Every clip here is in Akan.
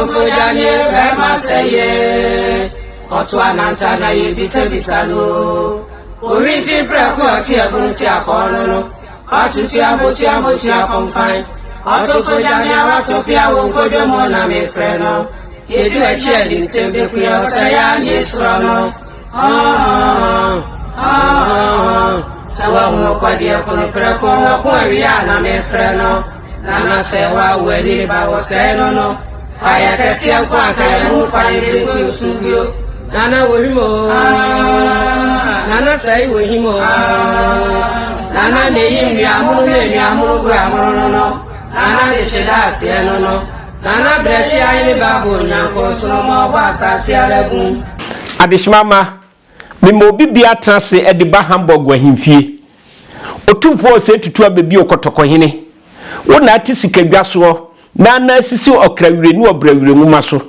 Otofo Daniel Bema Seye Otwa Nantana Ye Bisano Orinti Prako Atia Buntia Pono Atutia Botia Botia Confine Otofo Daniel Watopia Wonkojo Mona Me Freno Yedu a Chedi Sembe Kuya Saya Yesrano Sawa Mokwadi Kono Prako Wakwaria Me Freno Nana sewa wedi ba waseno no aya kesia kwa kaya mu kwa yiri sugyo nana wohimo nana sai wohimo nana ne yimi amuru gwa amuru no nana ne sheda asieno no nana breshi ayi babu nyanko so mo ba sase aragun adishmama mimo bibia trase e ba Hamburg wa himfie otumfo se tutu abebi okotokohene wona ati sikadwaso na na sisi okrawire ni obrawire mu maso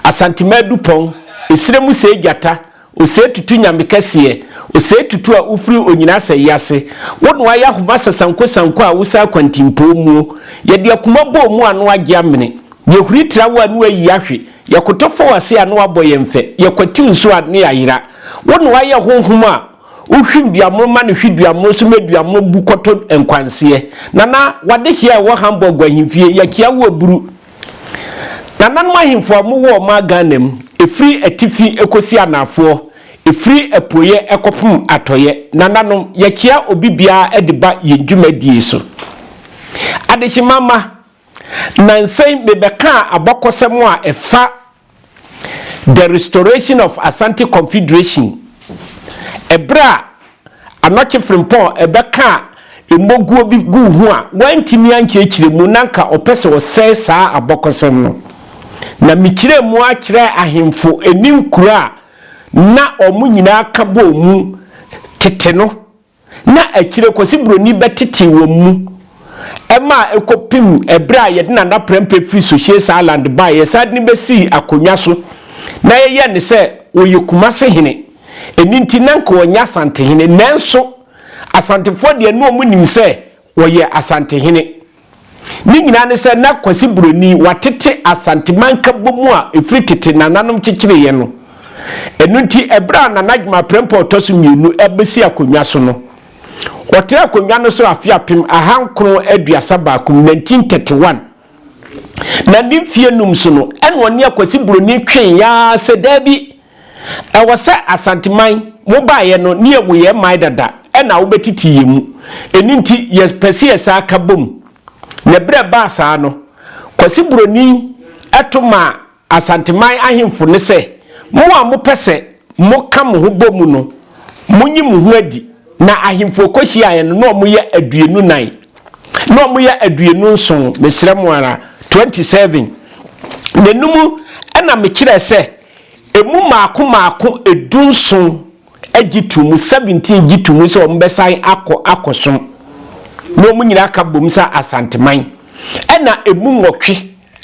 asantema dupon esiremu se gyata ose tutu nyamekase ose tutu a ufri onyina sayase wona waya homa sanko a wusa kwantimpo mu ye de akoma bo mu anu age amene ye huri trawo anu ayi ahwe ye kotofo wase anu aboye mfe ye kwati nso ane ayira wona waya honhoma uhwimbiamo ma ne hwiduamo so meduamo bukoto enkwanse nana wadehia wo Hamburg ahimfie yakia wo buru nana no ahimfo mo wo ma ganem efri atifi ekosi anafo efri epoye ekopum atoye nana no yakia obibia ediba yedwumadie so adehimama nansen bebeka abakosemo a efa the restoration of Asante Confederation ebra anoche frimpon ebeka emoguo bi gu hu a wantimi ankyekire mu nanka opese wo sey saa abokosem no na mikire mu akire ahemfo enim kura na omunyina kabo mu tete no na akire kwasi broni betete wo mu ema ekopim ebra ye de na prempe free social island ba ye sad ni besi akonwa so na ye ne se oyekumase hene eninti nanko wonya asante hene nanso asantefo de no munim se woye asante hene ni nyina ne se na kwasi broni watete asante manka bomu a efritete nananom kikire ye no enunti ebra na najma prempo otosu mienu ebesi akonwa so no wote akonwa no so afiapem ahankro aduasa ba kum 1931 na nimfie num so no eno ne akwasi broni twen ya se dabi ewasa asanteman mo baaye no ne ewoye mai dada ena wo betiti yemu eninti yespesi esa akabom ne bre ba saa no kwasi broni etoma asanteman ahemfo ne se mo a mo pese mo ka mo ho bomu no munyi mo ho adi na ahemfo kohia ye no mo ye aduenu nan no mo ye aduenu nson mesrɛ mo ara 27 nenumu ena me kire se emu maako edunson agitumu 17 gitumu so ombesan akosom no munyira aka bomsa asanteman ena emu nwotwe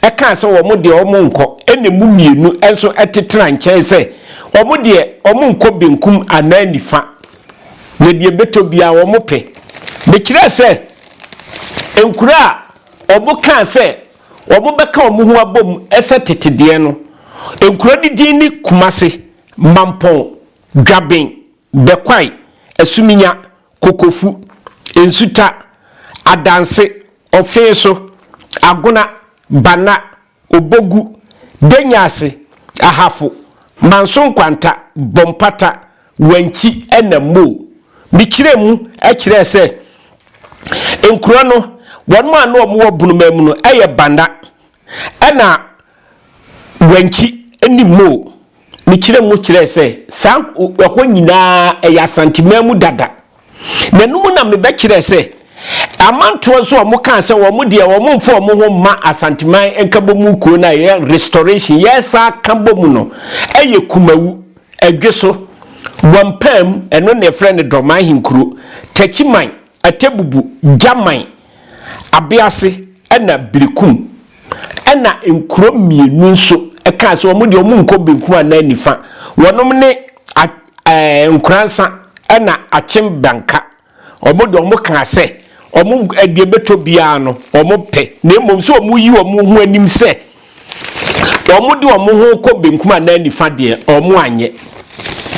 eka se wo mo de wo mo nko ena mu mienu enso etetena nkyɛ se wo mo de wo mo nko benkum ananifa ne de beto bia wo mo pe be kire se enkura wo mo ka se wo mo beka wo mo ho abom ese tetede no enkura didini kumase mampon dwaben bekwai asuminya kokofu ensuta adanse ofeso agona bana obogu denyase ahafo manson kwanta bompata wanchi enamo bikiremu akire se enkura no wonu anu omo bunumam no eye banda ena wanchi enimo mikire mu kire se san ho nyina eya santimamu dada nanumu na mebe kire se amanto so mo kan se wo mo de wo mo mfo mo ho ma asantiman enkabo mu ko na ye restoration yesa kabo mu no eye kumawu adweso wampam eno ne friend doman hinkuru tachiman atebubu jaman abiase ena birikum ena enkuro mienu nso eka so omo de omo nko benku ananifa wonom ne nkransa ena achim banka omo de omo kan se omo adie beto bia no omo pe na emom so omo yi omo hu anim se omo de omo ho ko benkuma na nifa de omo anye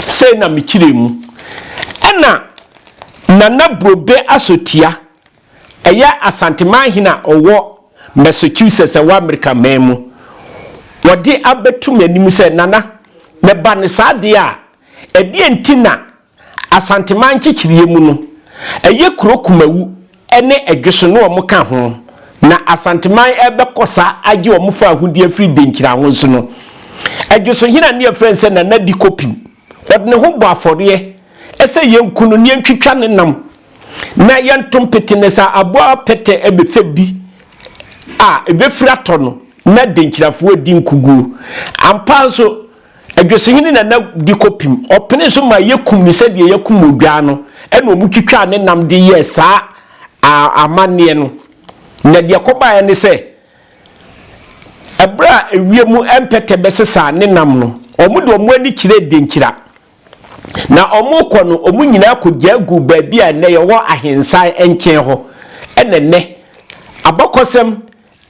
sei na mekire mu ena nana brobe asotia eya asanteman hina owo Massachusetts wa America memu wodi abetu manim se nana ne ba ne sade a edi entina asanteman kikiriye mu no eye kurokumawu ene edweso no omo ka ho na asanteman ebekosa age omo fa ahudi afiri denkira ho nso no edweso hina ne friend nana di kopim odne ho bo afore ese yenkunu ne ntwitwa ne nam na yentom petinesa aboa pete ebefebi ebefira tono na denkirafo di nkugu ampanso edwesehini na di kopim opene so ma yekum ni se de yekum odwa no ena omutwitwa ne nam de yesa amane no na de koba ya ne se ebra ewiemu empete besesa ne nam no omude omani kire denkira na omukọ no omu nyina akogya gu baabi a ne yewo ahensan enken ho enene abakosem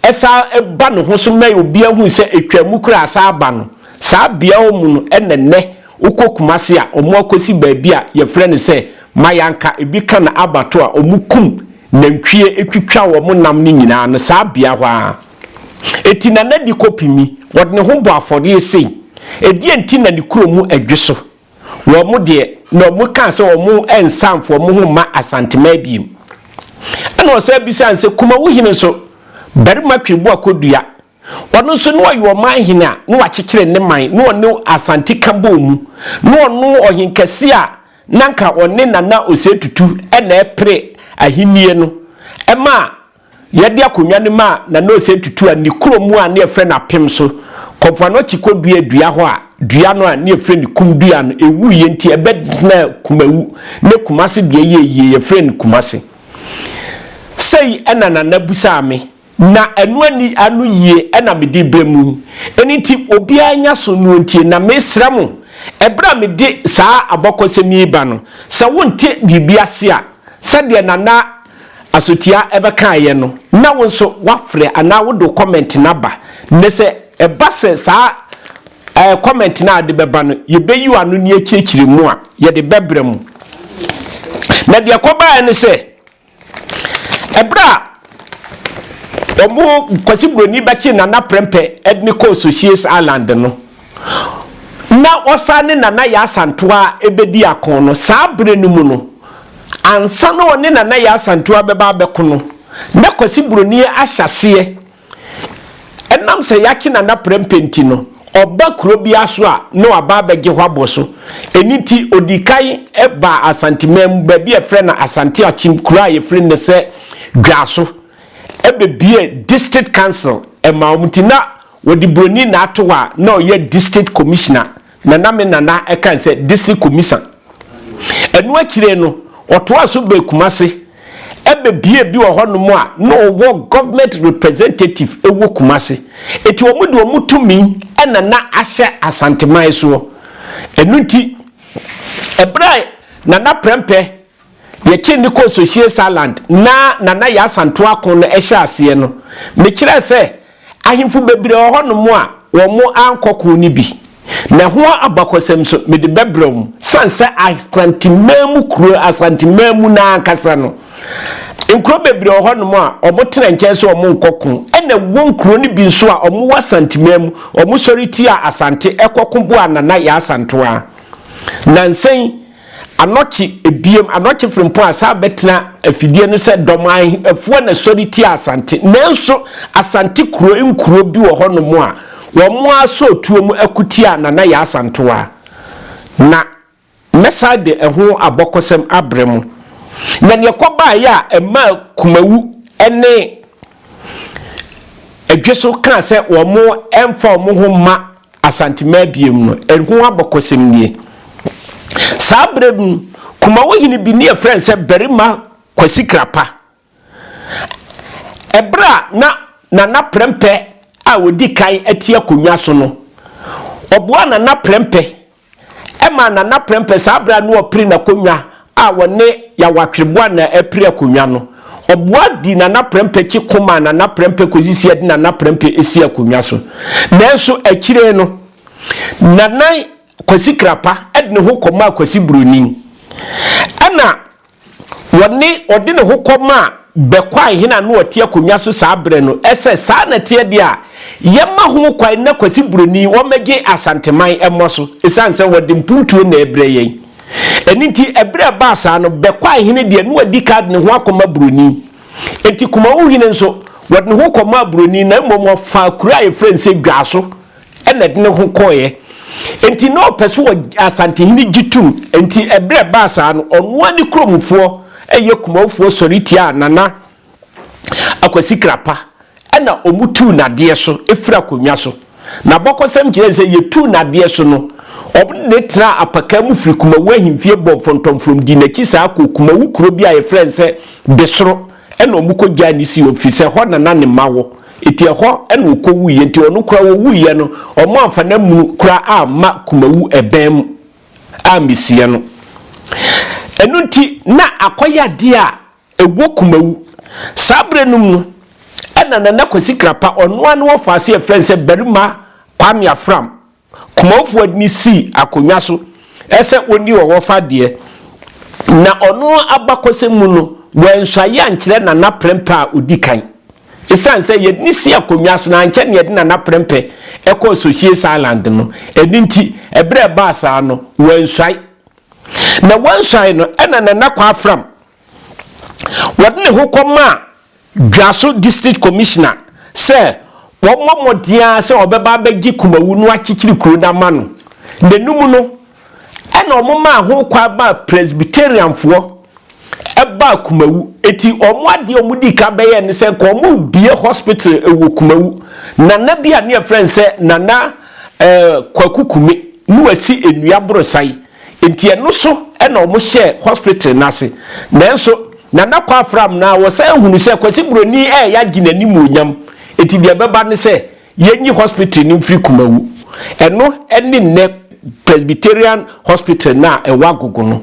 esa eba no ho so mai obi ahu se etwamu kura asa aba no saa bia omu no enene ukokumase a omu akosi baabi a ye frɛ ne se mayanka ebi ka na abato a omukum nantwie etwitwa wo mo nam ni nyina no saa bia ho a eti na na di kopimi wode ne ho bo afɔre sei edi enti na ne kuromu adweso wo mo de na mo ka se wo mo ensamfo mo ho ma asantema biem ana osa bisa nse kuma wo hine so barima twebo akodua wono so no ayo man hine a no akekere ne man no ne asante kabo mu no ohinkase a nanka one nana osetutu ena epre ahinie no ema yede akonwa ne ma nana osetutu a ne kromu a ne efre na pem so kopano chikodua dua ho a dua no a ne efre ne kumdua no ewu ye nti ebedna kumawu ne kumase de ye efre ne kumase sei ena nana busame na enu ani anu yie ena mede bremu eniti obi anya so no ntie na mesramu ebra mede saa abokosemi ba no sa wonte bibiase a sade nana asotia ebeka ye no na wonso wafre ana wodo comment na ba ne se ebase saa comment na ade beba no yebeyi anu ni akirikiri mu a ye de bebremu na de akoba ne se ebra omo kwasi broni bachi nana prempe edniko associates island no na osane nana ya santoa ebedi akon no saa brenu mu no ansa no ne nana ya santoa beba bekono na kwasi broni ahyase enam se yaki nana prempe nti no oba kuro bia so a no aba bege hwaboso eniti odikai eba asantemam ba bia frɛ na asante achim kura ye frɛ ne se dwaso ebebie district council emaumutina wodi broni na atowa na oye district commissioner na nana eka se district commissioner enu akire no otoa so be kumase ebebie bi wo hono a no wo government representative ewo kumase eti omude omutumi enana ahye asantemai so enuti ebra nana prempe ye chini ko associate island na nana ya santo akon no ehye ase no me kire se ahimfu bebre hono mo a wo mo ankoko ni bi na ho abakosem so me de bebrom sanse asantemam kuro asantemam na ankasa no nkro bebre hono mo a obotena nche so omo nkoko ena won kuro ni bi so a omo wasantemam omo soriti a asante ekoko bo anana ya santo a nansen anochi ebiem anochi frimpo asa betena afidie no se doman afuo na soriti asante nenso asante kuro nkuro bi wo hono mo a wo mo aso tuom akutia nana ya asanto a na mesa de eho abokosem abremu na ne koba ya ema kumawu ene edweso kan se wo mo emfa mo ho ma asante ma biem no eho abokosem nie sabredun kumawu hini bi ne friend se berima kwasikrapa ebra na nana prempe a wodi kan atia konwa so no oboa nana prempe ema nana prempe sabra no opri na konwa a wone ya watweboa na apri akonwa no obua di Nana Prempeh chi koma Nana Prempeh kozisi adi Nana Prempeh esi akonwa so nanso akire no Nana Kwesi Krapa edne ho koma Kwesi Broni ana woni odine ho koma bekwa hina no otie akonwa so saabre no ese saa na tie dia yema ho kwan na Kwesi Broni wo mege asanteman emoso esanse wodi mpuntuo na ebreye eniti ebre baasa no bekwa hine dia no adi card ne ho akoma Broni enti kuma wo hine nso wodi ho koma Broni na mmom fa kura e friendse dwaso ena de ne ho koye enti no peso asante hine gitum enti ebre baasa no ono ani kromfo eye kumawfo soritia Nana Kwesi Krapa ena omutu na de so efira konwa so na bokosem kire se yetu na de so no obne tra apaka mu firi kumawu ahimfie bob from di na kisa akukumawu kuro bia ye friendse besoro ena omukogya ni si ofise ho Nana ne mawo eti ho ena okowu ye enti onu kura wo wuye no omo amfana mu kura ama kumawu ebem ambisie no enunti na akoya de a ewo kumawu sabre num ena Nana Kwesi Krapa onu anu wo faase friendse berima Kwame Afram kumawfo adni si akonwa so ese oni wo fa de na onu abakosemu no wanswaye ankire Nana Prempeh odikan esanse yedni si akonwa so na anke ne yedna Nana Prempeh eko Societe Island no eninti ebre baasa no wanswaye na wanswaye no ena Nana Kwa Afram wadne hukoma Dwaso District Commissioner se womomodia se obeba begi kumawu no akikiri kuro na ma no nenum no ena omoma ho kwa ba Presbyterian fo eba kumawu eti omwade omudi ka beye ne se ko omu bie hospital ewo kumawu Nana bia ne friend se Nana Kwakukume nu asi enua borosai enti eno so ena omo share hospital nase nanso Nana Kwa Afram na wo se hunu se Kwesi Broni ya ginani muonyam eti bia beba ne se yenyi hospital ni mfiri kumawu eno eni ne Presbyterian hospital na ewa gogo no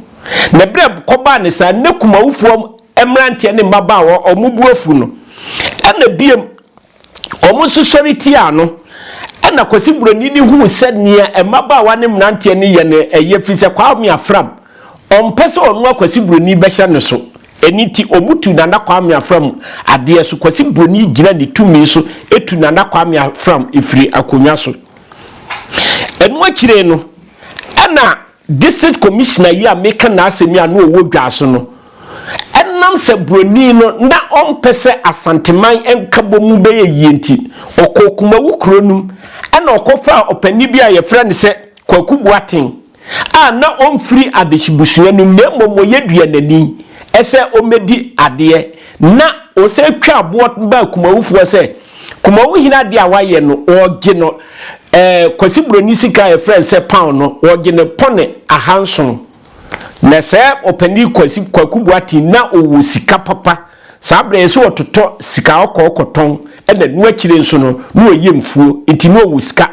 na bre koba ne sa ne kumawufo emrante ne mbaba wo omubuafu no ena biem omususori ano ena Kwesi Broni ni hu se nia emaba wa ne mrante ne ye ne eye fise Kwame Afram ompese onu Kwesi Broni behya ne so eniti omutu Nana Kwame Afram ade so Kwesi Broni gina ne tumi so etu Nana Kwame Afram efiri akonwa so enu akire no ana district commissioner yi ameka na asemi anu owo dwaso no enam se Broni no na ompese asanteman enkabo mu beye yenti okokumawu kronum ana okofa opani bia ye frɛ ne se Kwakubuaten a na omfiri adehibusua no memomo yedua nani ese omedi ade na ose twa abo ba kumawufo se kumawu hina de awaye no oge no Kwesi Broni sika e friend se pound no oge ne pone ahanson na se opani Kwakubuaten na owo sika papa sabre se ototo sika okoton ena nu akire nso no nu oyemfuo enti nu owo sika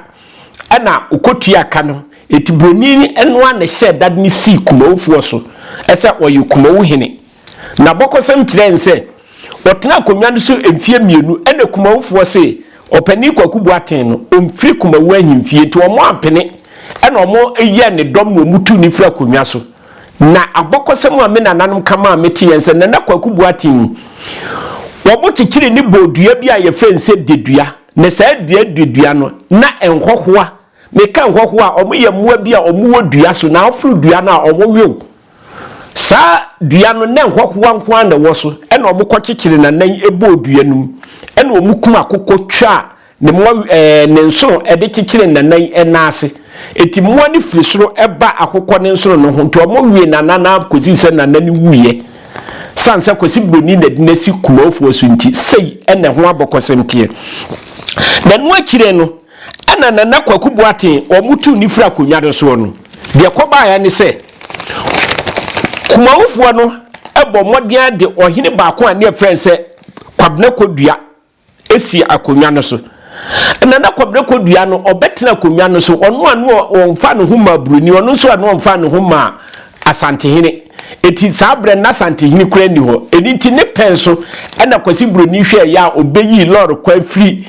ena okotua aka no eti Broni eno na hye dad ni si kumawufo so ese oyi kumawu hine na bokosem kire nse otena akonwa no so emfie mienu ena kumawufo se opani Kwakubuaten no omfiri kumawu ahimfie nti omo apene ena omo eye ne dom no mutu ni fira akonwa so na abokosem a me nananom kama ameti yense Nana Kwakubuaten wobo kikire ni bodua bia ye fense dedua ne sa dedua no na enhohoa meka enhohoa omo ye mua bia omo wodua so na afuru dua na omo wew sa dua no na enhohoa nko anda wo so ena omo kokikire na nan ebo dua num ena omo kuma akokko twa ne mo ne nso ede kikire na nan enase eti mo ani firi soro eba akokko ne nso no ho to omo wie na nana kozi se na nani wuye sanse Kwesi Broni na dinasi kumawfo so nti sei ena ho abokosem tie na no akire no ana Nana Kwakubuaten omutu ni fira konwa do so no de koba ya ne se kumawfo no ebo modia de ohine baako ane friend se Kwabena Kodua esi akonwa no so Nana Kwabena Kodua no obetena akonwa no so ono anu omfa no huma Broni ono so anu omfa no huma asantehene eti sabre na Asante hini kura ni ho eniti ne penso na Kwasi Broni hwe ya obeyi lord kwa free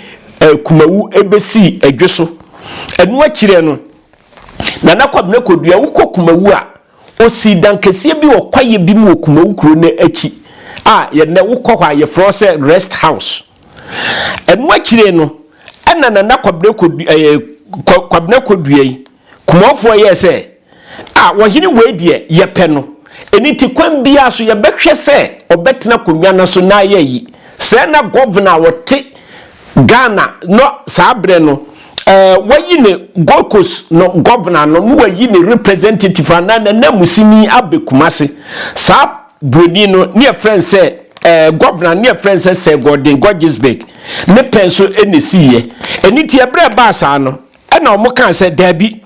Kumawu ebesi adweso enu akire no Nana Kwabena Kodua wukọ Kumawu a osi dankese bi wo kwaye bi mu Kumawu kuro ne aki ye na wukọ hwa ye frose rest house enu akire no ana Nana Kwabena Kodua yi kumafo ye se wo hini we de ye pe no eniti kwan bia so ye behwe se obetena konwa na so na ye yi se na governor wote Ghana no sabre no wayi ne Gold Coast no governor no wayi ne representative na musini abekumase sa Broni no ne friend say governor ne friend say Gordon Gorgesburg ne penso enesiye eniti ebre ba sa no na omo kan say dabi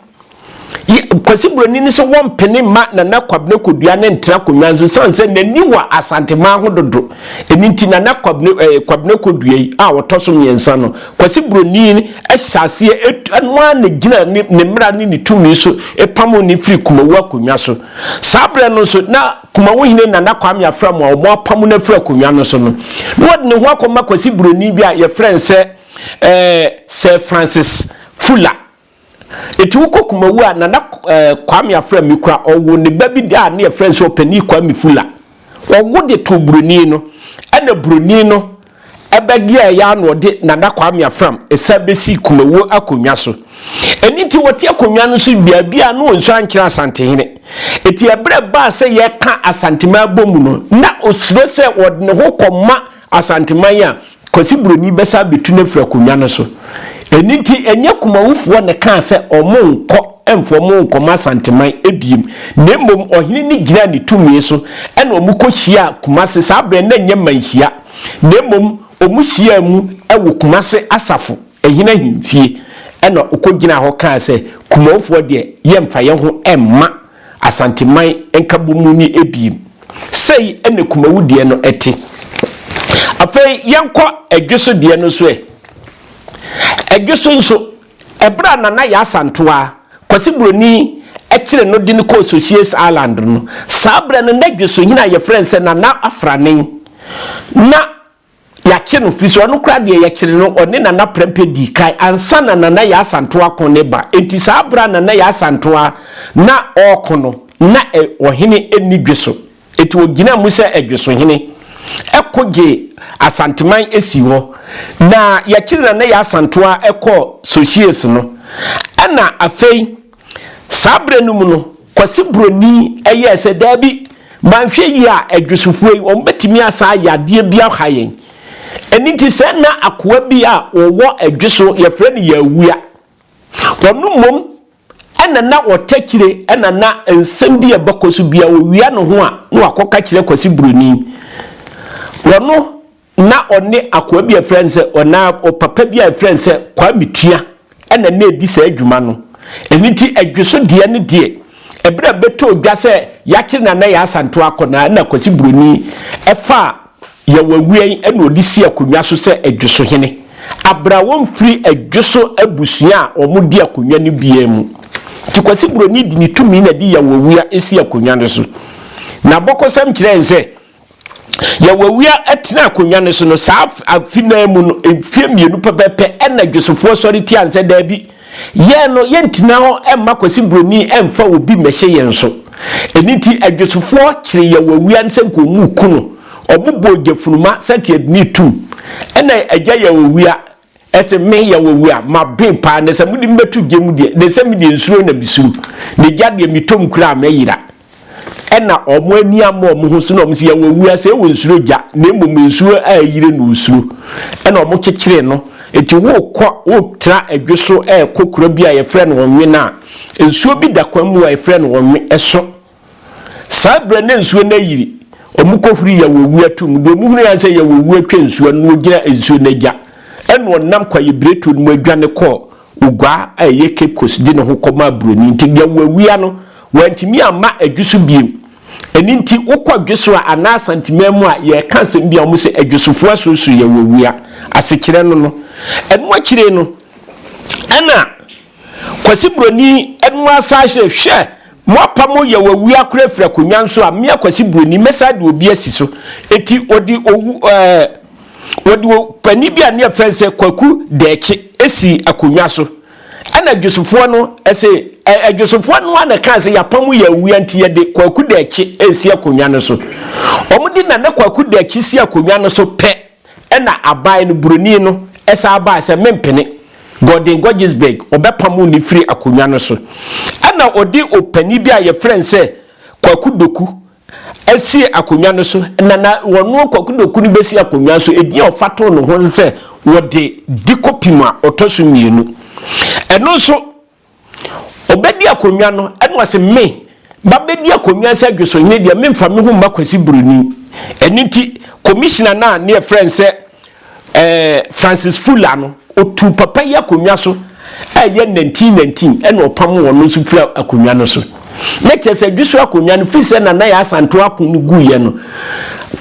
Kwasi Broni ni se won pene ma Nana Kwabena Kodua ne ntra konwanzo sanse nani wa Asante ma hododo eniti Nana Kwabena Kodua yi a wotoso miensa no Kwasi Broni ahyase anwa na gina ne mra ne tumi so epamo ne free Kumawu akonwa so sabre no so na Kumawu hine Nana Kwame Afram a omo apamo na free akonwa no so no wod ne ho akoma Kwasi Broni bi a ye friend say Sir Francis Fuller eti wuko Kumawu a Nana Kwame Afram mikura owo ne babi da ne friends opani Kwame Fuller ogo de to Broni no ana Broni no ebagia ya no de Nana Kwame Afram esabesi Kumawu akonwa so eniti wote akonwa no so bia no nso ankira Asante hene eti ebre ba se ye ka Asante ma bomu no na osuro se wode ne ho koma Asante man ya Kwasi Broni besa betu ne fra akonwa no so eniti enye Kumawufo ne kan se omonko emfo nkoma Asante man ebiem nemmom ohini ni gina ni tumi so ena omuko hia Kumase sabre na nye manhia nemmom omuhia mu ewo Kumase asafo ehina himfie ena okogina ho kan se Kumawufo de yemfa ye ho emma Asante man enkabomu ni ebiem sei ena Kumawu de no eti afei yenko adweso de no so adweso nso ebra Nana ya Asantoa Kwasi Broni ekire no de ko Socius Island no sabre no nadweso hina ye friend se Nana Afranen na ya kire fiso no kra de ya kire no one Nana Prempe di kai ansa Nana ya Asantoa kon ba enti sabra Nana ya Asantoa na okono na ohene enidweso eti ogina mu se adweso hene ekoge Asanteman esi ho na ya kire Nana ya Asantoa eko Socius no ana afei sabre no mu no Kwasi Broni eye se dabi manhwe yi a adwusufuo yi ombetimi asa yade bia hayen eniti se na akoa bi a wo adwuso ye frɛ ne ya wua wonu mom ana na otakire ana na ensem bi abakoso bia wia no ho a no akoka kire Kwasi Broni wonu na one akoa bi a frɛ se ona opapa bi a frɛ se kwa mitua ana na edi sa adwuma no eniti adweso de ne de ebra beto dwa se ya kire Nana ya Asantoa akona na Kwasi Broni efa ya wawuan ena odisi akonwa so se adweso hene abrawom free adweso abusua omudi akonwa ne bia mu ti Kwasi Broni di ni tumi na di ya wawua esi akonwa ne so na bokosam kire nse ya wawua atena akonwa ne so no sa afina mu no emfie mienu pepepe ena adwesofo sori ti anse da bi ye no yentina ho emma Kwasi Broni emfa obi mehye yenso eniti adwesofo kire ya wawua nse nkomu kuno obubo gefunuma sake ni tu ena agya ya wawua ese me ya wawua ma be pa ne se mudi mbetu gemu de ne se mudi nsuro na bisuru ne gya de mitom kura mayira ena omo ani amo omo ho so na omo se ya wawua se wo nsuro gya ne mom nsuro ayire no usuro ena omo kekere no eti wo tra adweso kokura bi a ye frɛ no wonwe na nsuo bi da kwamu a ye frɛ no wonwe eso sabre ne nsuo na yiri omukohuri ya wawua tum do muhuru ya se ya wawua twa nsuo no gina nsuo na gya eno nam kwa ye bretu no adwane ko ugwa aye Cape Coast di ne ho koma Broni nti ya wawua no wantimi ama adwuso biem eni nti wokɔ adweso a ana santimemu a ye kansem bia mo se adwusofo asoso ya wawua asekire no enu akire no ana Kwasi Broni enu asa hwe Moapamo ye wawu akura fra konwa nso a me akwasi broni mesa de obi asiso eti odi pani bia ne afense kwaku deche esi akonwa so ana dwosofo no ese adwosofo no ana kan se yapam ye wawu anti ye de kwaku deche esi akonwa no so omudi na kwaku deche si akonwa no so pe ena abai no broni no esa abai se mempene Gordon Gorgesburg obepamu ni free akonwa no so ana odi opani bia ye friend se kwaku doku esi akonwa no so na wono kwaku doku ni besi akonwa so edi ofato no ho se wode dikopima otoso mienu eno so obedi akonwa no eno wase me babedi akonwa se adwoso ne dia memfa me hu makwasi bruni eniti commissioner na ne friend se Francis Fuller no otu papa ya akonwa so aye 1919 eno opam wono so fira akonwa no so na kese dwuso akonwa no fi se na ya asanto akonu guye no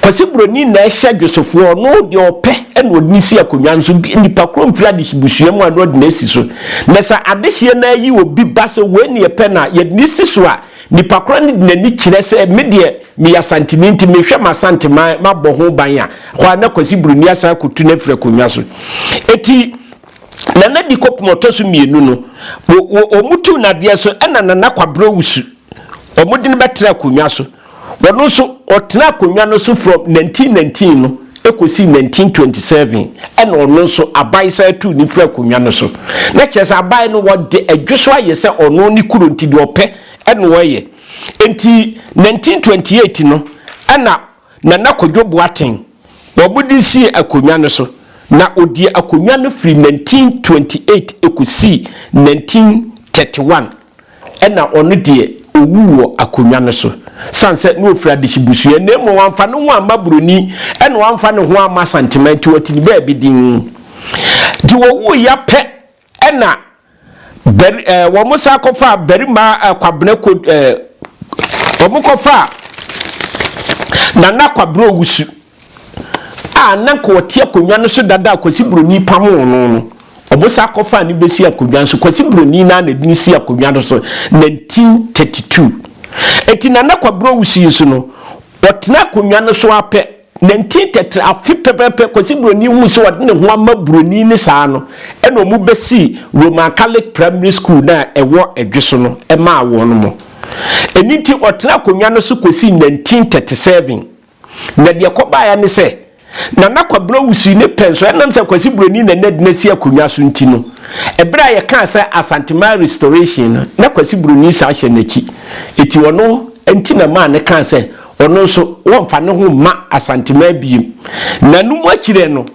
kwasi broni na ehya dwosofo no de ope eno odnisi akonwa no so nipa krom fira de hibusua mu ano de nasi so na sa adehie na yi obi base we ne epe na ye nisi so a nipa krom ne de nani kire se me de me ya santiminti me hwe ma santima ma bo ho ban a kwa na kwasi broni asa kotu na fira akonwa so eti nana di kopmotoso mienu no omutu na de so ena nana kwabro wusu omudi ne betra akonwa so wono so otena akonwa no so from 1919 no ekosi 1927 ena ono so abai sa tu ni fra akonwa no so na kese abai no wode adwoso aye se ono ni kuro nti de ope ena woye enti 1928 no ena nana kodwobo aten wobudi si akonwa no so na odi akonwa no free 1928 ekosi 1931 ena ono de owuwo akonwa no so sanse no ofra de hibusu na mo wamfa no ho amabroni ena wamfa no ho ama sentiment wati ni ba bi din di wowu ya pe ena wo musa kofa berima kwabne ko wo mukofa na kwabro wusu nanka wote akonwa no so dada akwasi broni pam no obosa akofa ni besi akonwa so kwasi broni na dini si akonwa no so 1932 eti nana kwabro wusi so no wotena akonwa no so ape 1933 afipepepe kwasi broni hu so wode ne ho ama broni ni saa no eno mu besi Roman Catholic Primary School na ewo edweso no ema awo no mo eniti wotena akonwa no so kwasi 1937 na de koba ya ne se nana kwabro wusi ne penso enam se kwasi broni na nedinasi akonwa so nti no ebra ye kan se Asantima restoration na kwasi broni sa hye nachi eti wono enti na ma ne kan se ono so wonfa ne ho ma Asantima biem na numu akire no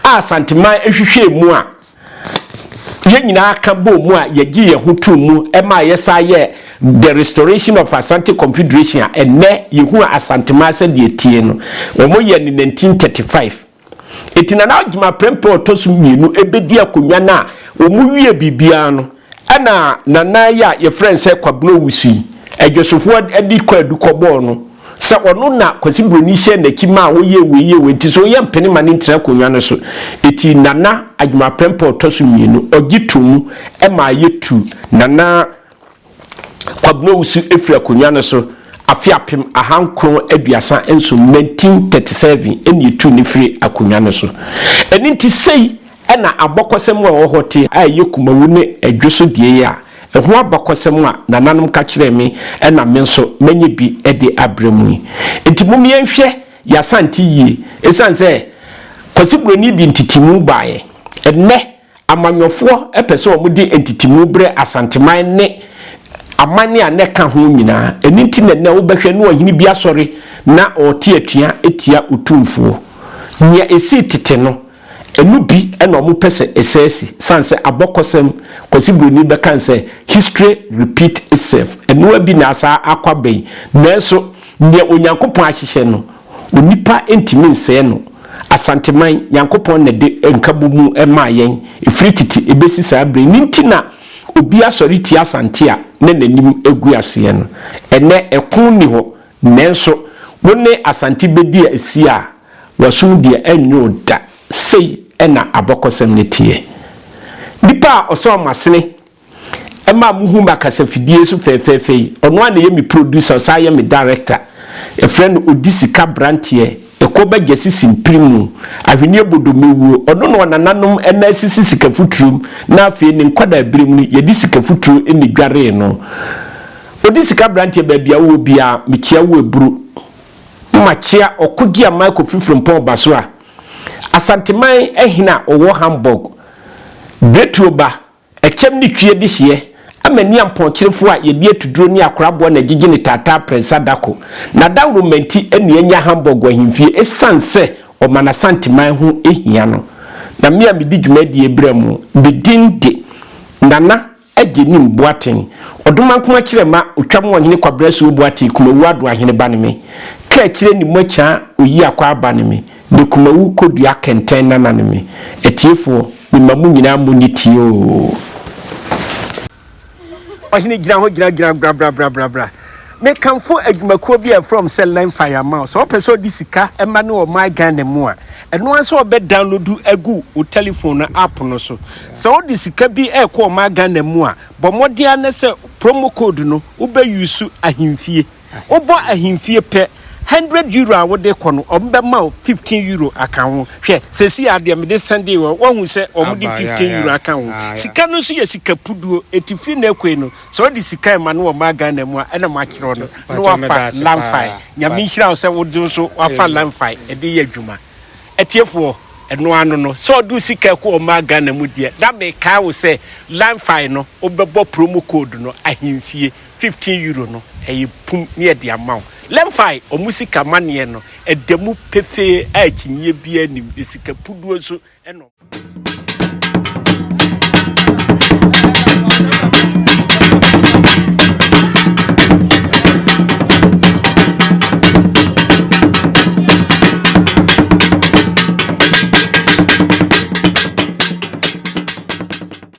Asantima ehwehwe mu a ye nyina aka bo mu a ye gi ye ho tu mu e ma ye sa ye the restoration of Asante Confederation ene yehu Asantima se de tie no wo ye ni 1935 etina na agima prempo otosu mienu ebedi akonwa na wo mu wie bibia no ana nana ya ye friend se kwabno wusi adwosofo edi kwadu kobo no se ono na kwasi broni hye na kima wo ye we nti so ye mpene mane ntra akonwa no so eti nana agima prempo otosu mienu ogitumu e ma yetu nana kwabno wusi efri akonwa no so afiapem ahankron aduasa enso 1937 eni etu ni free akonwa no so eni nti sei ena abokosem wa hote aye kumawu ne adwoso die ya eho abokosem a nananom ka kire me ena me nso menye bi ede abremu enti mumie nhwe ya santi yi esanse kwasibroni di ntitimu baaye enne amanyofo epese omudi ntitimu bre Asanteman ne amani a ne ka ho nyina eninti na na wo behwe no ohini bia sori na ote atua etia utumfuo nya esi tete no enu bi ena omo pese esesi sanse abokosem kwasibroni be kan se history repeat itself enu abi na asa akwaben nanso nya onyankopon ahyehye no onipa entimi nse no Asanteman yankopon na de nkabumu emayen efrititi ebesi sabre ninti na obi asori ti Asante a ne nanim egu ase no ene ekun ni ho nenso wone Asante bedi esi a wasum de enyo da sei ena abokosem ne tie nipa oso masene ema muhu makasa fidie so fefefe ono an ye me producer sa ye me director a friend odisika brantie ekoba gesi simprimu ahwenie bodomewu ono no nananom ena sisi sika futrum na afie ne nkwada birim ni ye disika futru eni dware no odisika brantie ba bia wo bia mechia wo eburu machia okogia Michael Fifrempon Basua asanteman ehina owo Hamburg betuoba echem ni twie de hye amani amponkyerefo a yedi atuduro ni akorabo na gigi ni tata prensa dako na dawro menti eni anya Hamburg ahimfie esanse o mana santeman ho ehia no na me a medi dwumadi ebremu bedinde nana agenim boaten odoma kuma kirema otwam wonhene kwabrasu boate kumawu ado ahene ba ne me ka kire ni mocha oyi akwa aba ne me de kumawu kodua kenten nana ne me etiefo ni mamu nyina monitio ohine gira ho gira bra me kanfo adwumakuo bia from Line Fire Mouse so person disika ema ne o my Ghana mu a eno anso obe download agu o telephone app no so disika bi ekọ my Ghana mu a bomodia ne se promo code no ube use ahimfie obo ahimfie pe €100 a wode kono ombe ma €15 account hwe sesi ade me de Sunday wo hu se omudi €15 account sika no so ye sika puduo etifri na ekwe no so di sika ma no ma Ghana mu a na ma kiro no no wafa lamfai nyame hira se wode so wafa lamfai e de ye adwuma etiefo eno ano no so do sika ko ma Ghana mu de na me ka wo se lamfai no obebo promo code no ahimfie €15 no e pum ne de amount lemfai o musika mane no edemu pefe a kinye bia nim esika puduo so eno